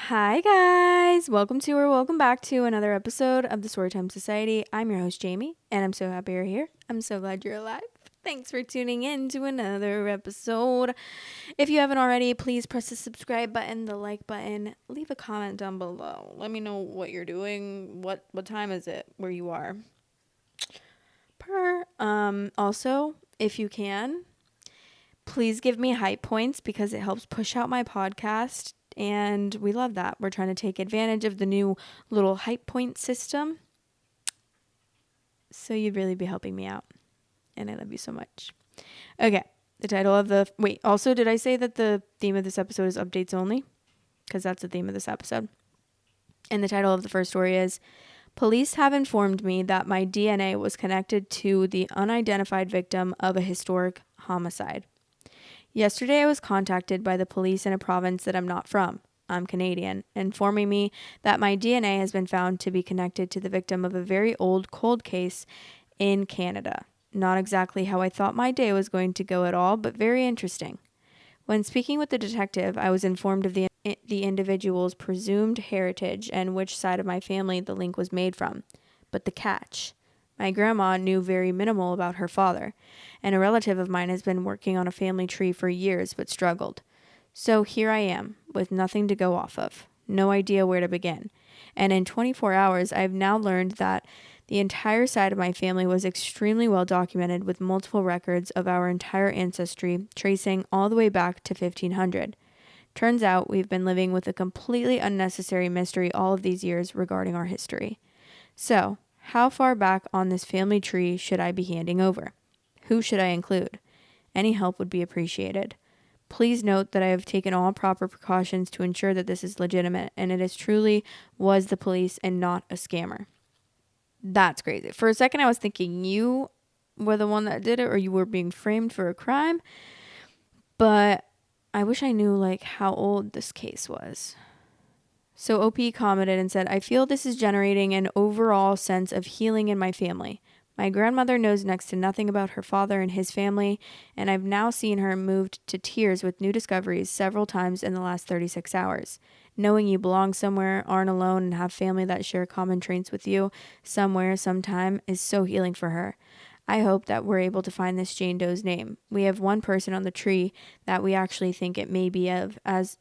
Hi guys, welcome back to another episode of the Storytime Society. I'm your host Jamie, and I'm so happy you're here. I'm so glad you're alive. Thanks for tuning in to another episode. If you haven't already, please press the subscribe button, the like button, leave a comment down below. Let me know what you're doing. What time is it where you are? Also, if you can, please give me hype points because it helps push out my podcast. And we love that. We're trying to take advantage of the new little hype point system. So you'd really be helping me out. And I love you so much. Okay. The title of the... Wait, also, did I say that the theme of this episode is updates only? Because that's the theme of this episode. And the title of the first story is, Police have informed me that my DNA was connected to the unidentified victim of a historic homicide. Yesterday, I was contacted by the police in a province that I'm not from. I'm Canadian, informing me that my DNA has been found to be connected to the victim of a very old cold case in Canada. Not exactly how I thought my day was going to go at all, but very interesting. When speaking with the detective, I was informed of the individual's presumed heritage and which side of my family the link was made from. But the catch: my grandma knew very minimal about her father, and a relative of mine has been working on a family tree for years but struggled. So here I am, with nothing to go off of, no idea where to begin. And in 24 hours, I've now learned that the entire side of my family was extremely well documented, with multiple records of our entire ancestry tracing all the way back to 1500. Turns out we've been living with a completely unnecessary mystery all of these years regarding our history. So, how far back on this family tree should I be handing over? Who should I include? Any help would be appreciated. Please note that I have taken all proper precautions to ensure that this is legitimate and it is truly was the police and not a scammer. That's crazy. For a second, I was thinking you were the one that did it or you were being framed for a crime. But I wish I knew how old this case was. So OP commented and said, I feel this is generating an overall sense of healing in my family. My grandmother knows next to nothing about her father and his family, and I've now seen her moved to tears with new discoveries several times in the last 36 hours. Knowing you belong somewhere, aren't alone, and have family that share common traits with you somewhere, sometime is so healing for her. I hope that we're able to find this Jane Doe's name. We have one person on the tree that we actually think it may be as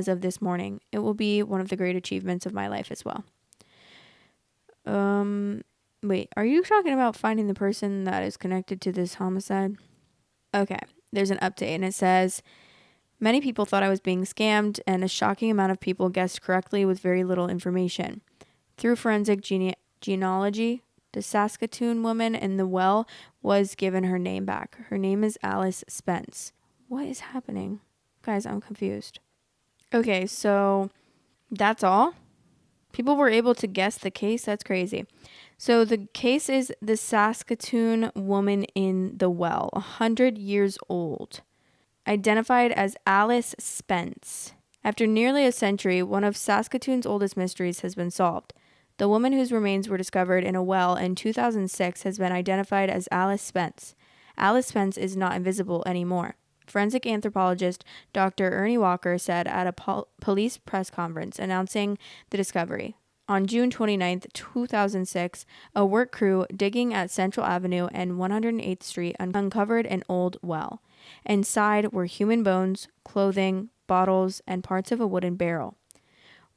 of this morning. It will be one of the great achievements of my life as well. Wait, are you talking about finding the person that is connected to this homicide? Okay, there's an update and it says, many people thought I was being scammed and a shocking amount of people guessed correctly with very little information. Through forensic genealogy, the Saskatoon woman in the well was given her name back. Her name is Alice Spence. What is happening? Guys, I'm confused. Okay, so that's all? People were able to guess the case? That's crazy. So the case is the Saskatoon woman in the well, 100 years old, identified as Alice Spence. After nearly a century, one of Saskatoon's oldest mysteries has been solved. The woman whose remains were discovered in a well in 2006 has been identified as Alice Spence. Alice Spence is not invisible anymore. Forensic anthropologist Dr. Ernie Walker said at a police press conference announcing the discovery. On June 29, 2006, a work crew digging at Central Avenue and 108th Street uncovered an old well. Inside were human bones, clothing, bottles, and parts of a wooden barrel.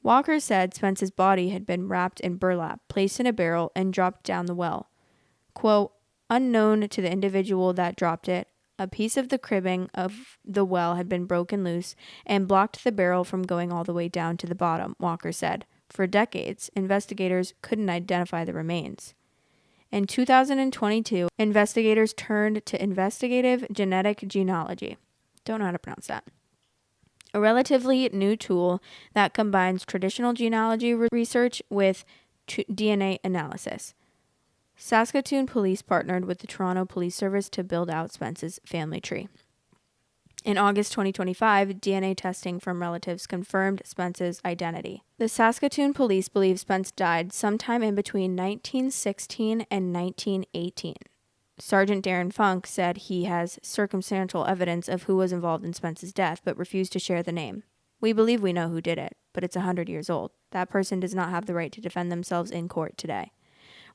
Walker said Spence's body had been wrapped in burlap, placed in a barrel, and dropped down the well. Quote, unknown to the individual that dropped it, a piece of the cribbing of the well had been broken loose and blocked the barrel from going all the way down to the bottom, Walker said. For decades, investigators couldn't identify the remains. In 2022, investigators turned to investigative genetic genealogy. Don't know how to pronounce that. A relatively new tool that combines traditional genealogy research with DNA analysis. Saskatoon police partnered with the Toronto Police Service to build out Spence's family tree. In August 2025, DNA testing from relatives confirmed Spence's identity. The Saskatoon police believe Spence died sometime in between 1916 and 1918. Sergeant Darren Funk said he has circumstantial evidence of who was involved in Spence's death, but refused to share the name. We believe we know who did it, but it's 100 years old. That person does not have the right to defend themselves in court today.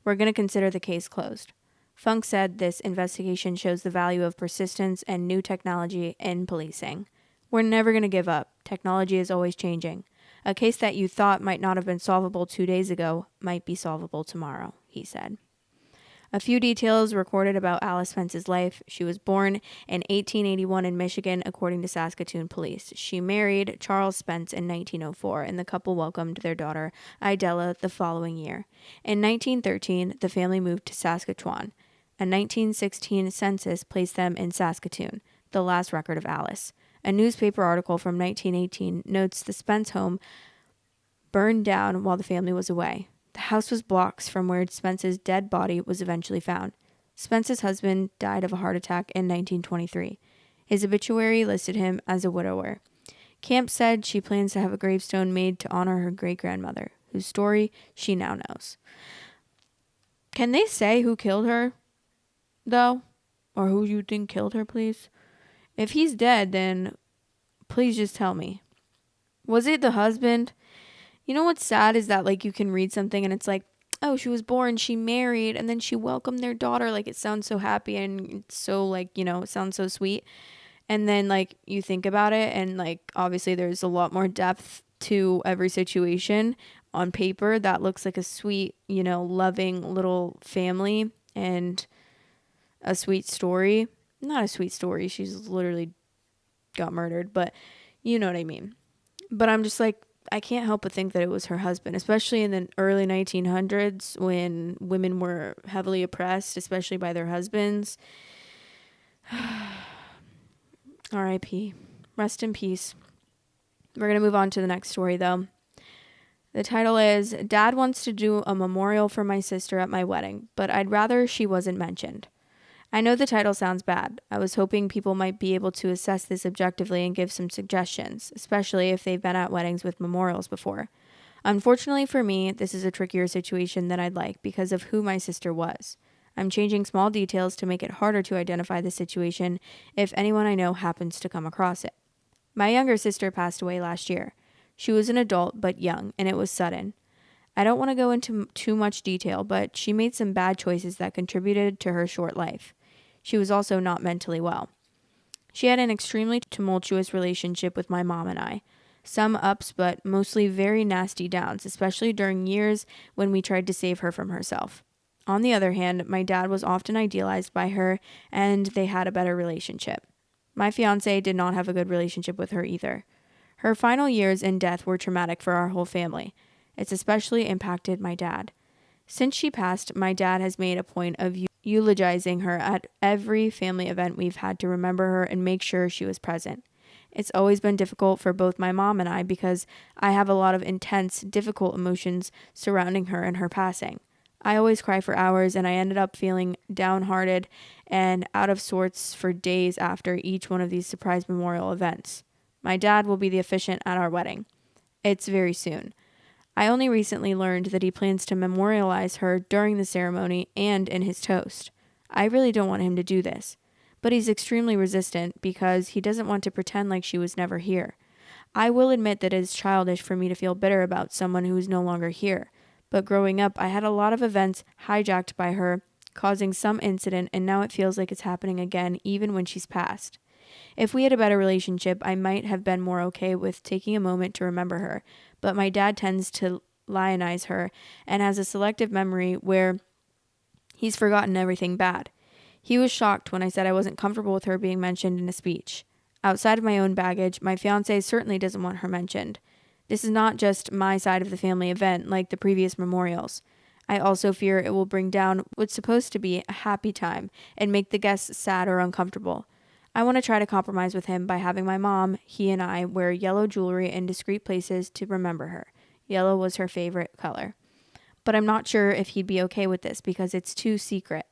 We're going to consider the case closed. Funk said this investigation shows the value of persistence and new technology in policing. We're never going to give up. Technology is always changing. A case that you thought might not have been solvable 2 days ago might be solvable tomorrow, he said. A few details recorded about Alice Spence's life. She was born in 1881 in Michigan, according to Saskatoon police. She married Charles Spence in 1904, and the couple welcomed their daughter, Idella, the following year. In 1913, the family moved to Saskatchewan. A 1916 census placed them in Saskatoon, the last record of Alice. A newspaper article from 1918 notes the Spence home burned down while the family was away. The house was blocks from where Spence's dead body was eventually found. Spence's husband died of a heart attack in 1923. His obituary listed him as a widower. Camp said she plans to have a gravestone made to honor her great-grandmother, whose story she now knows. Can they say who killed her, though? Or who you think killed her, please? If he's dead, then please just tell me. Was it the husband? You know what's sad is that, like, you can read something and it's like, oh, she was born, she married, and then she welcomed their daughter. Like, it sounds so happy and it's so, like, you know, it sounds so sweet. And then, like, you think about it and, like, obviously there's a lot more depth to every situation. On paper, that looks like a sweet, you know, loving little family and a sweet story. Not a sweet story. She's literally got murdered, but you know what I mean. But I'm just like, I can't help but think that it was her husband, especially in the early 1900s when women were heavily oppressed, especially by their husbands. R.I.P. Rest in peace. We're going to move on to the next story, though. The title is, Dad wants to do a memorial for my sister at my wedding, but I'd rather she wasn't mentioned. I know the title sounds bad. I was hoping people might be able to assess this objectively and give some suggestions, especially if they've been at weddings with memorials before. Unfortunately for me, this is a trickier situation than I'd like because of who my sister was. I'm changing small details to make it harder to identify the situation if anyone I know happens to come across it. My younger sister passed away last year. She was an adult but young, and it was sudden. I don't want to go into too much detail, but she made some bad choices that contributed to her short life. She was also not mentally well. She had an extremely tumultuous relationship with my mom and I. Some ups, but mostly very nasty downs, especially during years when we tried to save her from herself. On the other hand, my dad was often idealized by her, and they had a better relationship. My fiancé did not have a good relationship with her either. Her final years and death were traumatic for our whole family. It's especially impacted my dad. Since she passed, my dad has made a point of eulogizing her at every family event we've had to remember her and make sure she was present. It's always been difficult for both my mom and I because I have a lot of intense, difficult emotions surrounding her and her passing. I always cry for hours, and I ended up feeling downhearted and out of sorts for days after each one of these surprise memorial events. My dad will be the officiant at our wedding. It's very soon. I only recently learned that he plans to memorialize her during the ceremony and in his toast. I really don't want him to do this, but he's extremely resistant because he doesn't want to pretend like she was never here. I will admit that it is childish for me to feel bitter about someone who is no longer here, but growing up, I had a lot of events hijacked by her, causing some incident, and now it feels like it's happening again even when she's passed. If we had a better relationship, I might have been more okay with taking a moment to remember her, but my dad tends to lionize her and has a selective memory where he's forgotten everything bad. He was shocked when I said I wasn't comfortable with her being mentioned in a speech. Outside of my own baggage, my fiancé certainly doesn't want her mentioned. This is not just my side of the family event like the previous memorials. I also fear it will bring down what's supposed to be a happy time and make the guests sad or uncomfortable. I want to try to compromise with him by having my mom, he, and I wear yellow jewelry in discreet places to remember her. Yellow was her favorite color. But I'm not sure if he'd be okay with this because it's too secret.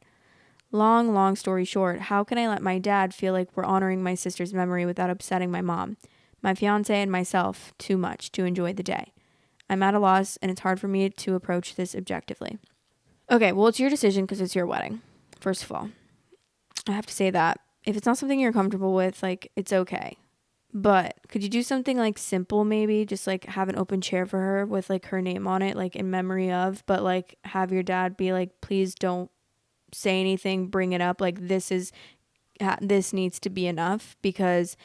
Long story short, how can I let my dad feel like we're honoring my sister's memory without upsetting my mom, my fiancé, and myself too much to enjoy the day? I'm at a loss, and it's hard for me to approach this objectively. Okay, well, it's your decision because it's your wedding, first of all. I have to say that. If it's not something you're comfortable with, like, it's okay. But could you do something like simple, maybe just like have an open chair for her with like her name on it, like in memory of, but like have your dad be like, please don't say anything, bring it up. Like this needs to be enough, because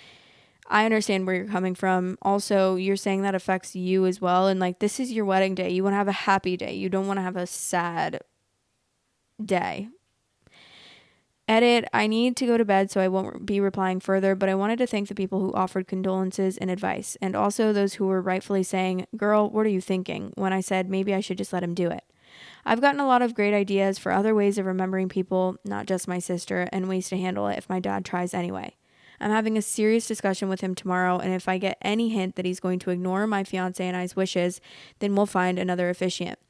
I understand where you're coming from. Also, you're saying that affects you as well. And like, this is your wedding day. You want to have a happy day. You don't want to have a sad day. Edit, I need to go to bed, so I won't be replying further, but I wanted to thank the people who offered condolences and advice, and also those who were rightfully saying, girl, what are you thinking, when I said maybe I should just let him do it. I've gotten a lot of great ideas for other ways of remembering people, not just my sister, and ways to handle it if my dad tries anyway. I'm having a serious discussion with him tomorrow, and if I get any hint that he's going to ignore my fiance and I's wishes, then we'll find another officiant.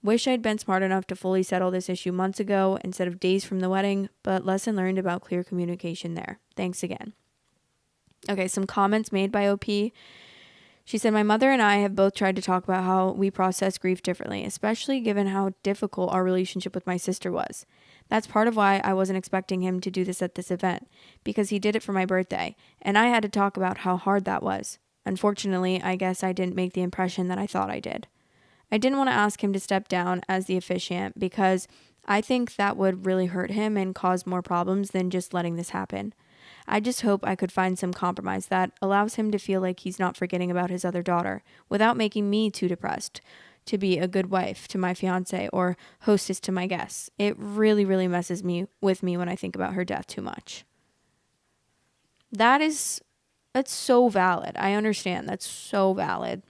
Wish I'd been smart enough to fully settle this issue months ago instead of days from the wedding, but lesson learned about clear communication there. Thanks again. Okay, some comments made by OP. She said, my mother and I have both tried to talk about how we process grief differently, especially given how difficult our relationship with my sister was. That's part of why I wasn't expecting him to do this at this event, because he did it for my birthday, and I had to talk about how hard that was. Unfortunately, I guess I didn't make the impression that I thought I did. I didn't want to ask him to step down as the officiant because I think that would really hurt him and cause more problems than just letting this happen. I just hope I could find some compromise that allows him to feel like he's not forgetting about his other daughter without making me too depressed to be a good wife to my fiance or hostess to my guests. It really, really messes with me when I think about her death too much. That's so valid. I understand. That's so valid.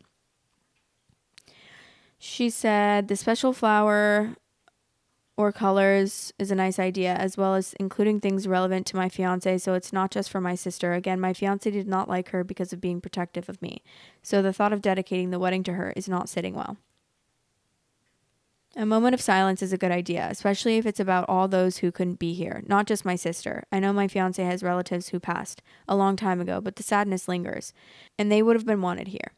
She said the special flower or colors is a nice idea, as well as including things relevant to my fiance, so it's not just for my sister. Again, my fiance did not like her because of being protective of me, so the thought of dedicating the wedding to her is not sitting well. A moment of silence is a good idea, especially if it's about all those who couldn't be here, not just my sister. I know my fiance has relatives who passed a long time ago, but the sadness lingers, and they would have been wanted here.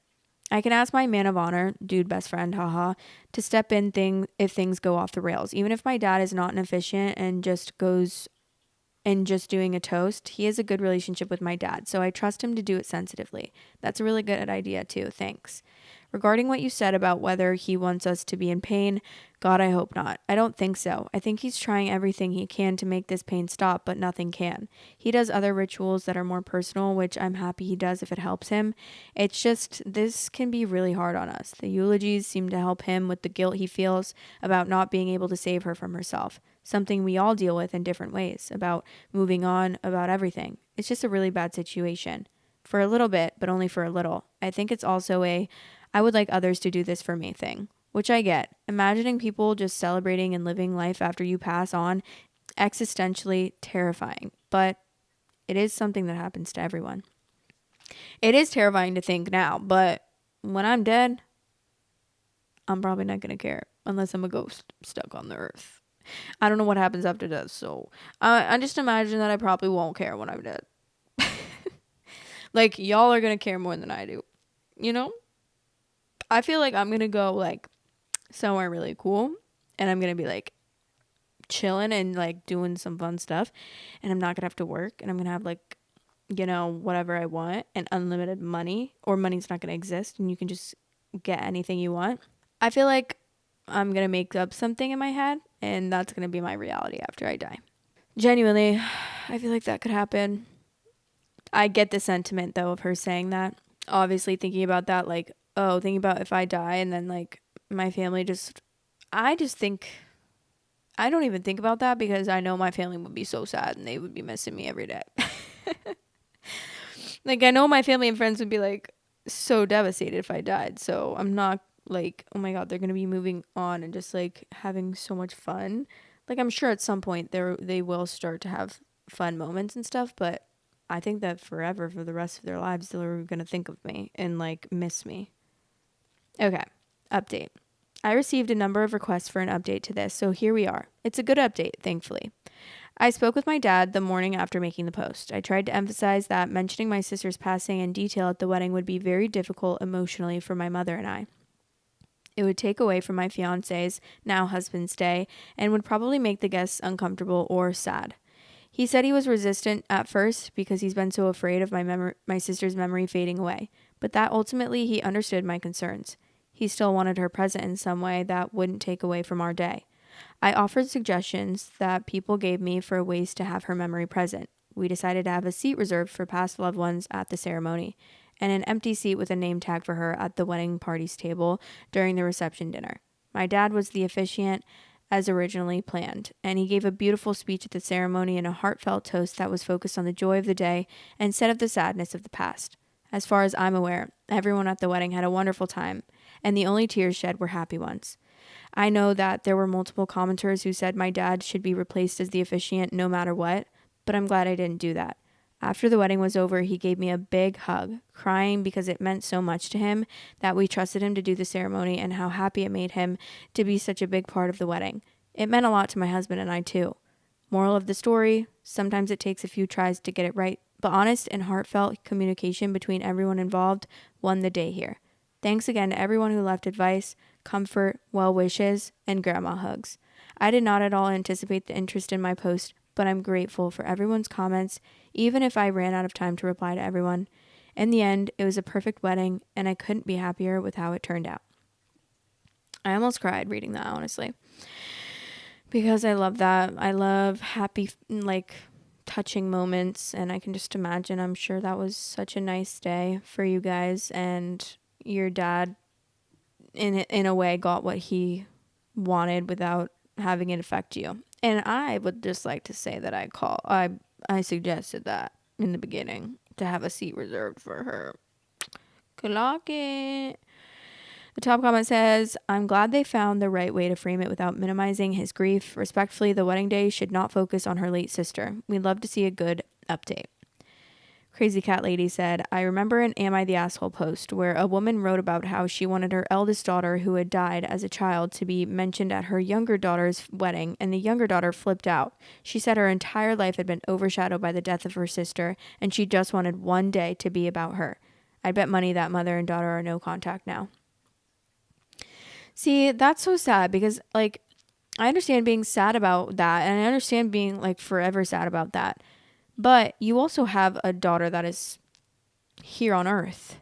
I can ask my man of honor, dude best friend, haha, to step in if things go off the rails. Even if my dad is not an officiant and just doing a toast, he has a good relationship with my dad, so I trust him to do it sensitively. That's a really good idea too, thanks. Regarding what you said about whether he wants us to be in pain, God, I hope not. I don't think so. I think he's trying everything he can to make this pain stop, but nothing can. He does other rituals that are more personal, which I'm happy he does if it helps him. It's just, this can be really hard on us. The eulogies seem to help him with the guilt he feels about not being able to save her from herself. Something we all deal with in different ways, about moving on, about everything. It's just a really bad situation. For a little bit, but only for a little. I think it's also I would like others to do this for me thing, which I get. Imagining people just celebrating and living life after you pass on, existentially terrifying, but it is something that happens to everyone. It is terrifying to think now, but when I'm dead, I'm probably not going to care unless I'm a ghost stuck on the earth. I don't know what happens after death, so I just imagine that I probably won't care when I'm dead. Like, y'all are going to care more than I do, you know? I feel like I'm going to go, like, somewhere really cool, and I'm going to be, like, chilling and, like, doing some fun stuff, and I'm not going to have to work, and I'm going to have, like, you know, whatever I want, and unlimited money, or money's not going to exist, and you can just get anything you want. I feel like I'm going to make up something in my head, and that's going to be my reality after I die. Genuinely, I feel like that could happen. I get the sentiment, though, of her saying that. Obviously, thinking about that, like, thinking about if I die and then, like, my family I don't even think about that because I know my family would be so sad and they would be missing me every day. Like, I know my family and friends would be, like, so devastated if I died. So I'm not, like, oh my God, they're going to be moving on and just, like, having so much fun. Like, I'm sure at some point they will start to have fun moments and stuff, but I think that forever, for the rest of their lives, they're going to think of me and, like, miss me. Okay, update. I received a number of requests for an update to this, so here we are. It's a good update, thankfully. I spoke with my dad the morning after making the post. I tried to emphasize that mentioning my sister's passing in detail at the wedding would be very difficult emotionally for my mother and I. It would take away from my fiance's, now husband's day, and would probably make the guests uncomfortable or sad. He said he was resistant at first because he's been so afraid of my sister's memory fading away, but that ultimately he understood my concerns. He still wanted her present in some way that wouldn't take away from our day. I offered suggestions that people gave me for ways to have her memory present. We decided to have a seat reserved for past loved ones at the ceremony, and an empty seat with a name tag for her at the wedding party's table during the reception dinner. My dad was the officiant as originally planned, and he gave a beautiful speech at the ceremony and a heartfelt toast that was focused on the joy of the day instead of the sadness of the past. As far as I'm aware, everyone at the wedding had a wonderful time, and the only tears shed were happy ones. I know that there were multiple commenters who said my dad should be replaced as the officiant no matter what, but I'm glad I didn't do that. After the wedding was over, he gave me a big hug, crying because it meant so much to him that we trusted him to do the ceremony and how happy it made him to be such a big part of the wedding. It meant a lot to my husband and I too. Moral of the story, sometimes it takes a few tries to get it right, but honest and heartfelt communication between everyone involved won the day here. Thanks again to everyone who left advice, comfort, well wishes, and grandma hugs. I did not at all anticipate the interest in my post, but I'm grateful for everyone's comments, even if I ran out of time to reply to everyone. In the end, it was a perfect wedding, and I couldn't be happier with how it turned out. I almost cried reading that, honestly, because I love that. I love happy, touching moments, and I can just imagine, I'm sure that was such a nice day for you guys, and your dad, in a way, got what he wanted without having it affect you. And I would just like to say that I suggested that in the beginning to have a seat reserved for her. Clock it. The top comment says, I'm glad they found the right way to frame it without minimizing his grief. Respectfully, the wedding day should not focus on her late sister. We'd love to see a good update. Crazy Cat Lady said, I remember an Am I the Asshole post where a woman wrote about how she wanted her eldest daughter who had died as a child to be mentioned at her younger daughter's wedding, and the younger daughter flipped out. She said her entire life had been overshadowed by the death of her sister, and she just wanted one day to be about her. I bet money that mother and daughter are no contact now. See, that's so sad because, I understand being sad about that, and I understand being, forever sad about that. But you also have a daughter that is here on Earth.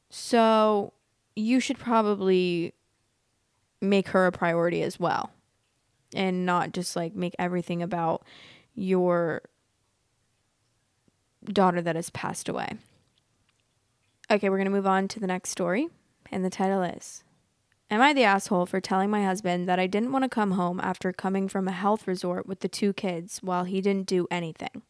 So you should probably make her a priority as well. And not just make everything about your daughter that has passed away. Okay, we're going to move on to the next story. And the title is, Am I the asshole for telling my husband that I didn't want to come home after coming from a health resort with the 2 kids while he didn't do anything?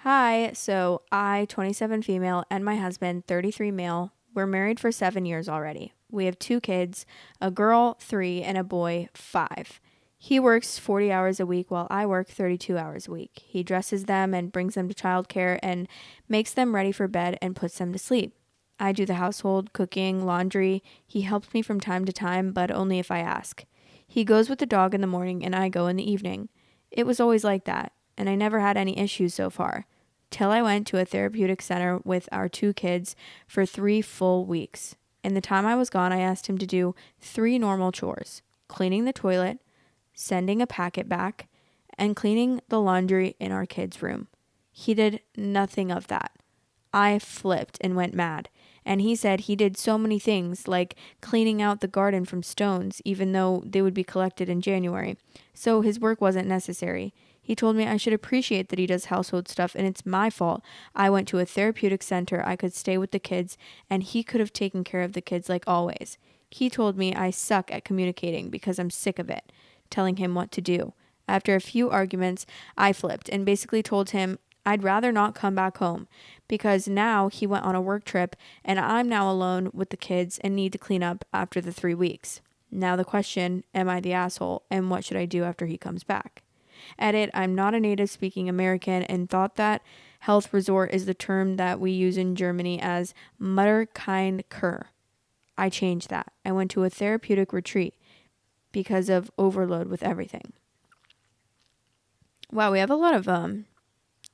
Hi, so I, 27 female, and my husband, 33 male, we're married for 7 years already. We have 2 kids, a girl, 3, and a boy, 5. He works 40 hours a week while I work 32 hours a week. He dresses them and brings them to childcare and makes them ready for bed and puts them to sleep. I do the household, cooking, laundry. He helps me from time to time, but only if I ask. He goes with the dog in the morning and I go in the evening. It was always like that, and I never had any issues so far. Till I went to a therapeutic center with our 2 kids for 3 full weeks. In the time I was gone, I asked him to do 3 normal chores: cleaning the toilet, sending a packet back, and cleaning the laundry in our kids' room. He did nothing of that. I flipped and went mad. And he said he did so many things, like cleaning out the garden from stones, even though they would be collected in January. So his work wasn't necessary. He told me I should appreciate that he does household stuff, and it's my fault. I went to a therapeutic center. I could stay with the kids, and he could have taken care of the kids like always. He told me I suck at communicating because I'm sick of it, telling him what to do. After a few arguments, I flipped and basically told him I'd rather not come back home because now he went on a work trip and I'm now alone with the kids and need to clean up after the 3 weeks. Now the question, am I the asshole, and what should I do after he comes back? Edit, I'm not a native speaking American and thought that health resort is the term that we use in Germany as Mutterkind-Kur. I changed that. I went to a therapeutic retreat because of overload with everything. Wow, we have a lot of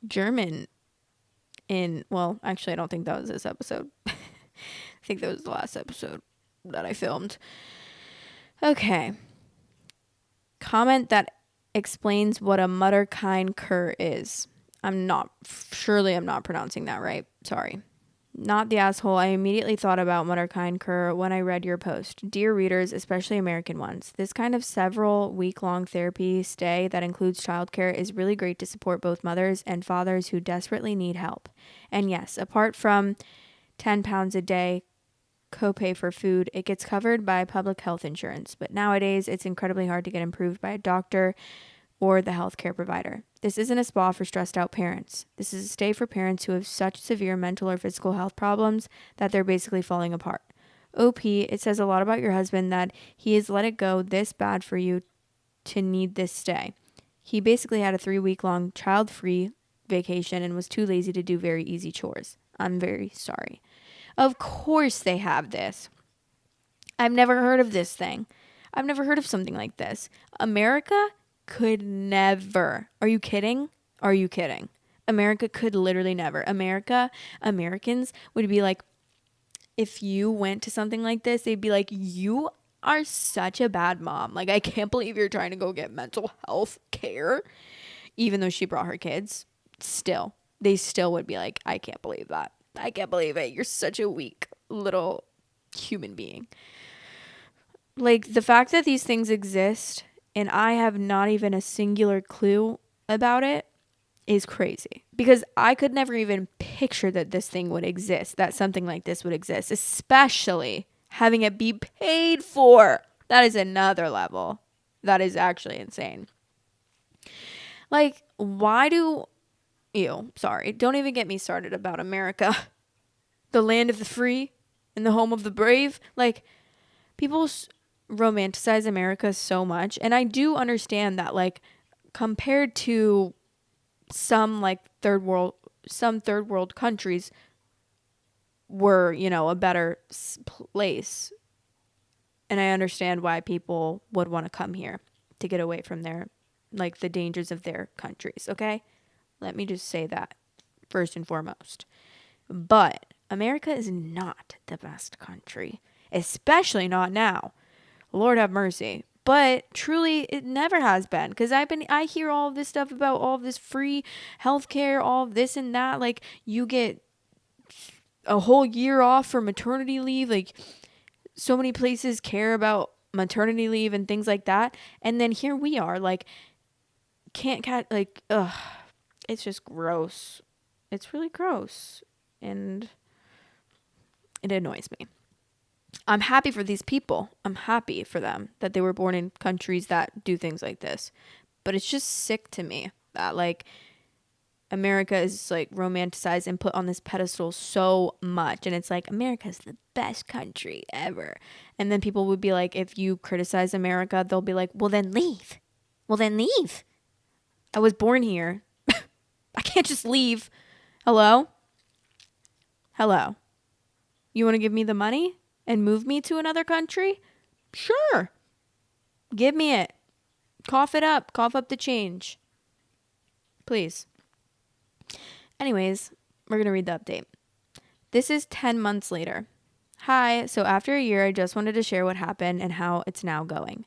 German in, well, actually I don't think that was this episode. I think that was the last episode that I filmed. Okay. Comment that explains what a Mutterkind-Kerr is. I'm not pronouncing that right. Sorry. Not the asshole. I immediately thought about Mutterkind-Kerr when I read your post. Dear readers, especially American ones, this kind of several week-long therapy stay that includes childcare is really great to support both mothers and fathers who desperately need help. And yes, apart from £10 a day copay for food, it gets covered by public health insurance. But nowadays, it's incredibly hard to get approved by a doctor or the healthcare provider. This isn't a spa for stressed out parents. This is a stay for parents who have such severe mental or physical health problems that they're basically falling apart. OP, it says a lot about your husband that he has let it go this bad for you to need this stay. He basically had a 3-week-long child-free vacation and was too lazy to do very easy chores. I'm very sorry. Of course they have this. I've never heard of this thing. I've never heard of something like this. America could never. Are you kidding? Are you kidding? America could literally never. Americans would be like, if you went to something like this, they'd be like, you are such a bad mom. Like, I can't believe you're trying to go get mental health care. Even though she brought her kids, they still would be like, I can't believe that. I can't believe it. You're such a weak little human being. Like, the fact that these things exist and I have not even a singular clue about it is crazy. Because I could never even picture that this thing would exist, that something like this would exist, especially having it be paid for. That is another level. That is actually insane. Like, don't even get me started about America, the land of the free and the home of the brave. Like, people romanticize America so much, and I do understand that, like, compared to some third world countries, we're, a better place, and I understand why people would want to come here to get away from the dangers of their countries. Okay, let me just say that first and foremost. But America is not the best country, especially not now. Lord have mercy. But truly, it never has been. Because I hear all of this stuff about all of this free healthcare, all of this and that. Like, you get a whole year off for maternity leave. Like, so many places care about maternity leave and things like that. And then here we are, it's just gross. It's really gross. And it annoys me. I'm happy for these people. I'm happy for them that they were born in countries that do things like this. But it's just sick to me that America is romanticized and put on this pedestal so much. And it's like, America's the best country ever. And then people would be like, if you criticize America, they'll be like, well, then leave. Well, then leave. I was born here. I can't just leave. Hello? You want to give me the money and move me to another country? Sure. Give me it. Cough it up. Cough up the change. Please. Anyways, we're going to read the update. This is 10 months later. Hi, so after a year, I just wanted to share what happened and how it's now going.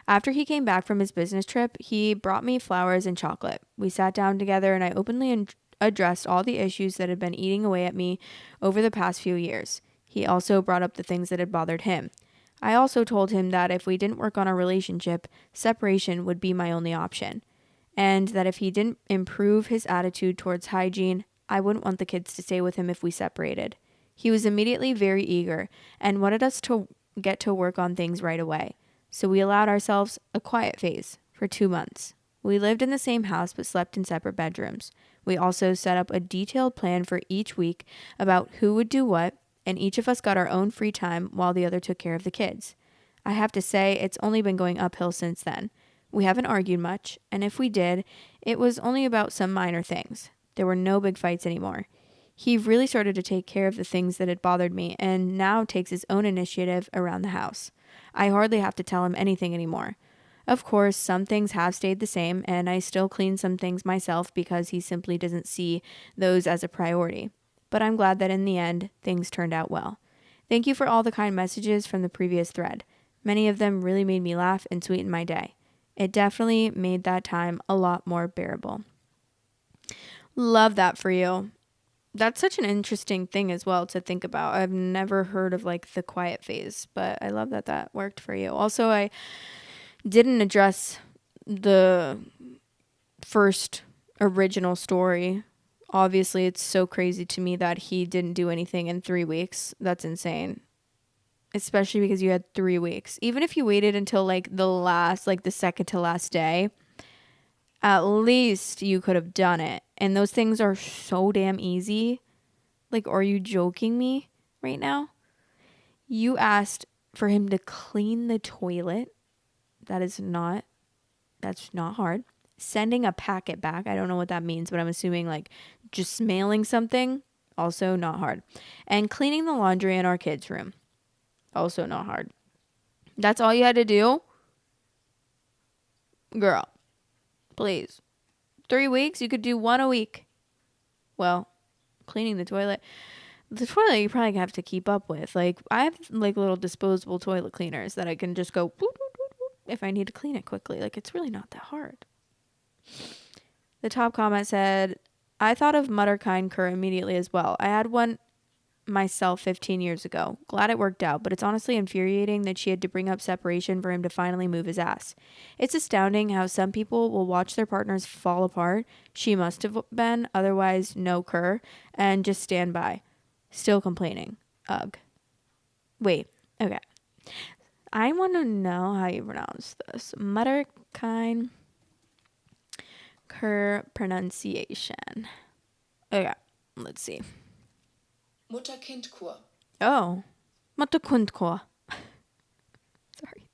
After he came back from his business trip, he brought me flowers and chocolate. We sat down together and I openly addressed all the issues that had been eating away at me over the past few years. He also brought up the things that had bothered him. I also told him that if we didn't work on our relationship, separation would be my only option. And that if he didn't improve his attitude towards hygiene, I wouldn't want the kids to stay with him if we separated. He was immediately very eager and wanted us to get to work on things right away. So we allowed ourselves a quiet phase for 2 months. We lived in the same house but slept in separate bedrooms. We also set up a detailed plan for each week about who would do what, and each of us got our own free time while the other took care of the kids. I have to say, it's only been going uphill since then. We haven't argued much, and if we did, it was only about some minor things. There were no big fights anymore. He really started to take care of the things that had bothered me and now takes his own initiative around the house. I hardly have to tell him anything anymore. Of course, some things have stayed the same, and I still clean some things myself because he simply doesn't see those as a priority. But I'm glad that in the end, things turned out well. Thank you for all the kind messages from the previous thread. Many of them really made me laugh and sweetened my day. It definitely made that time a lot more bearable. Love that for you. That's such an interesting thing as well to think about. I've never heard of like the quiet phase, but I love that that worked for you. Also, I didn't address the first original story. Obviously, it's so crazy to me that he didn't do anything in 3 weeks. That's insane. Especially because you had 3 weeks. Even if you waited until like the second to last day, at least you could have done it. And those things are so damn easy. Like, are you joking me right now? You asked for him to clean the toilet. That's not hard. Sending a packet back. I don't know what that means, but I'm assuming like just mailing something. Also not hard. And cleaning the laundry in our kids' room. Also not hard. That's all you had to do? Girl, please. 3 weeks? You could do 1 a week. Well, cleaning the toilet. The toilet you probably have to keep up with. Like, I have like little disposable toilet cleaners that I can just go boop, boop, boop, boop, if I need to clean it quickly. Like, it's really not that hard. The top comment said, I thought of Mutterkind Cur immediately as well. I had one myself 15 years ago. Glad it worked out, but it's honestly infuriating that she had to bring up separation for him to finally move his ass. It's astounding how some people will watch their partners fall apart. She must have been, otherwise no cur, and just stand by. Still complaining. Ugh. Wait, okay. I want to know how you pronounce this. Mutterkind Cur pronunciation. Okay, let's see. Mutter-Kind-Kur. Oh, Mutterkundkur. Sorry.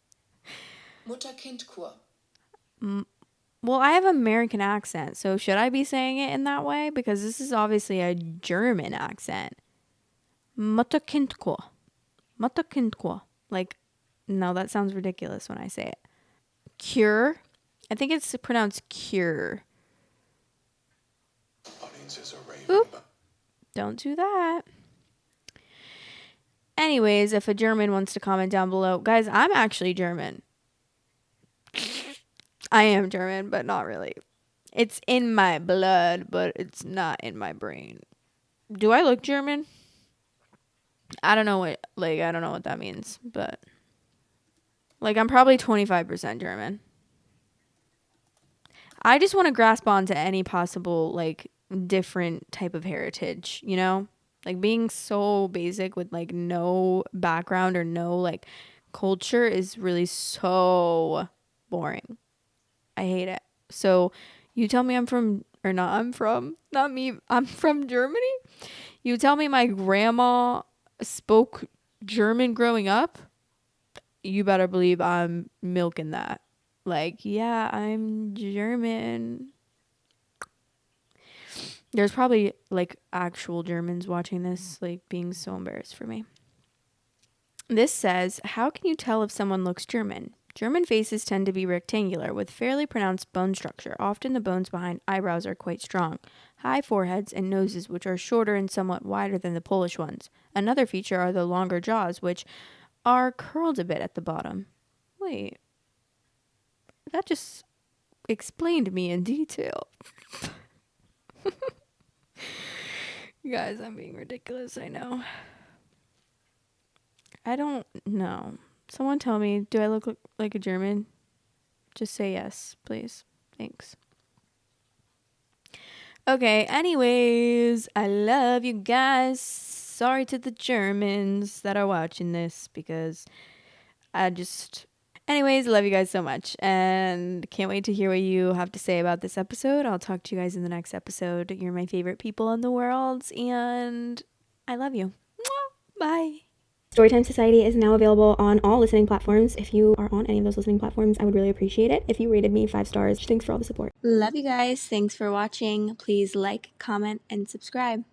Mutter-Kind-Kur. Well, I have American accent, so should I be saying it in that way? Because this is obviously a German accent. Mutterkindkur. Mutterkindkur. Like, no, that sounds ridiculous when I say it. Cure. I think it's pronounced cure. Oop. Don't do that. Anyways, if a German wants to comment down below, guys, I'm actually German. I am German, but not really. It's in my blood, but it's not in my brain. Do I look German? I don't know what that means, but like I'm probably 25% German. I just want to grasp onto any possible like different type of heritage, you know? Like being so basic with like no background or no like culture is really so boring. I hate it. So you tell me I'm from Germany. You tell me my grandma spoke German growing up. You better believe I'm milking that. Like, yeah, I'm German. There's probably like actual Germans watching this, like being so embarrassed for me. This says, how can you tell if someone looks German? German faces tend to be rectangular with fairly pronounced bone structure. Often the bones behind eyebrows are quite strong. High foreheads and noses which are shorter and somewhat wider than the Polish ones. Another feature are the longer jaws which are curled a bit at the bottom. Wait. That just explained me in detail. Guys, I'm being ridiculous, I know. I don't know. Someone tell me, do I look like a German? Just say yes, please. Thanks. Okay, anyways, I love you guys. Sorry to the Germans that are watching this because Anyways, love you guys so much and can't wait to hear what you have to say about this episode. I'll talk to you guys in the next episode. You're my favorite people in the world and I love you. Bye. Storytime Society is now available on all listening platforms. If you are on any of those listening platforms, I would really appreciate it if you rated me 5 stars. Thanks for all the support. Love you guys. Thanks for watching. Please like, comment, and subscribe.